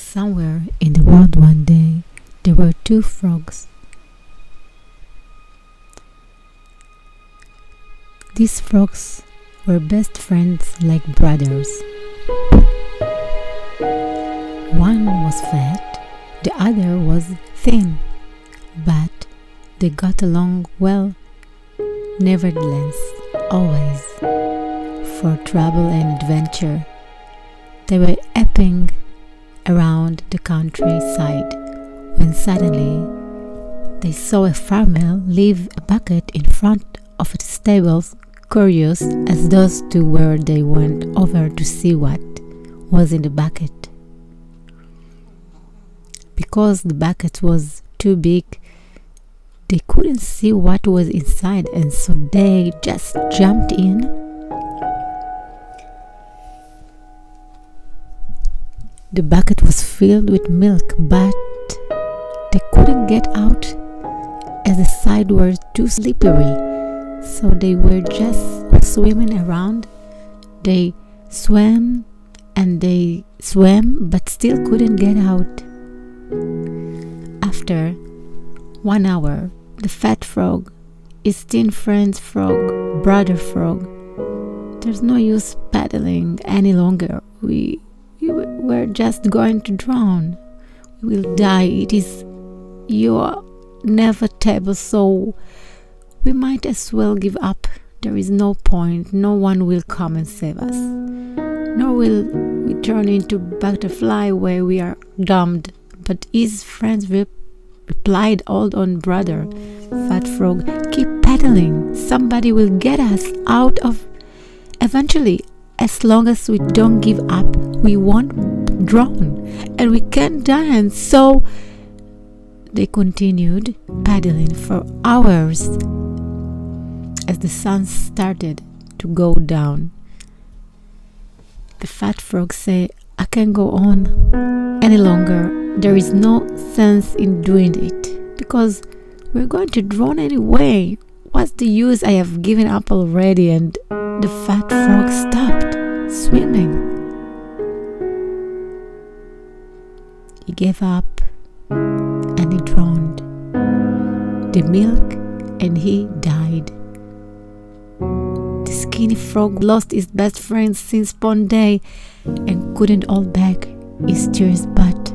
Somewhere in the world one day, there were two frogs. These frogs were best friends like brothers. One was fat, the other was thin, but they got along well, nevertheless, always, for travel and adventure. They were epping around the countryside when suddenly they saw a farmer leave a bucket in front of the stables, curious as those two were. They went over to see what was in the bucket. Because the bucket was too big, they couldn't see what was inside, and so they just jumped in. The bucket was filled with milk, but they couldn't get out as the sides were too slippery. So they were just swimming around. They swam and they swam, but still couldn't get out. After 1 hour, the fat frog, his thin friend frog, brother frog, there's no use paddling any longer. We're just going to drown. We will die. It is your inevitable, so we might as well give up. There is no point. No one will come and save us. Nor will we turn into butterfly where we are doomed. But his friends replied, "Hold on, brother fat frog. Keep paddling. Somebody will get us out of eventually. As long as we don't give up, we won't drown and we can't die." And so they continued paddling for hours as the sun started to go down. The fat frog said, "I can't go on any longer. There is no sense in doing it because we're going to drown anyway. What's the use? I have given up already." And the fat frog stopped swimming. He gave up and he drowned the milk and he died. The skinny frog lost his best friend since Pond Day and couldn't hold back his tears, but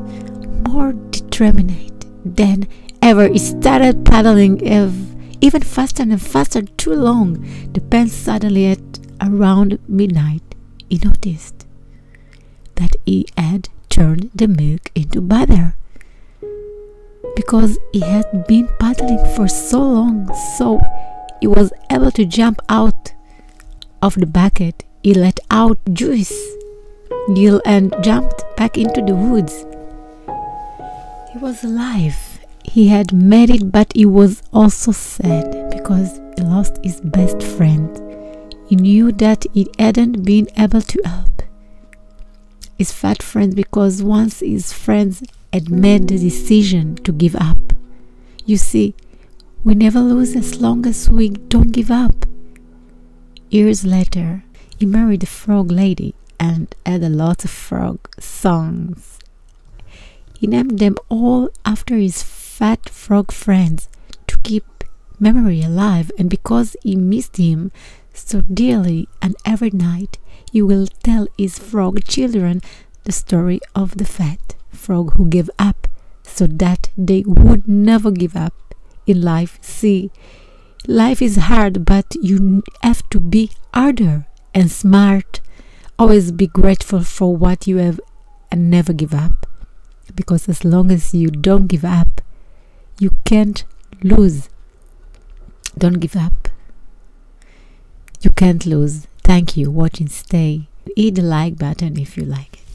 more determined than ever, he started paddling even faster and faster. Too long. The pen suddenly at around midnight, he noticed that he had turned the milk into butter because he had been paddling for so long. So he was able to jump out of the bucket. He let out juice, and jumped back into the woods. He was alive. He had made it, but he was also sad because he lost his best friend. He knew that he hadn't been able to help his fat friend because once his friends had made the decision to give up. You see, we never lose as long as we don't give up. Years later, he married a frog lady and had a lot of frog songs. He named them all after his fat frog friends to keep memory alive, and because he missed him so dearly, and every night he will tell his frog children the story of the fat frog who gave up so that they would never give up in life. See, life is hard, but you have to be harder and smart. Always be grateful for what you have and never give up, because as long as you don't give up, you can't lose. Don't give up. You can't lose. Thank you. Watching. Stay. Hit the like button if you like it.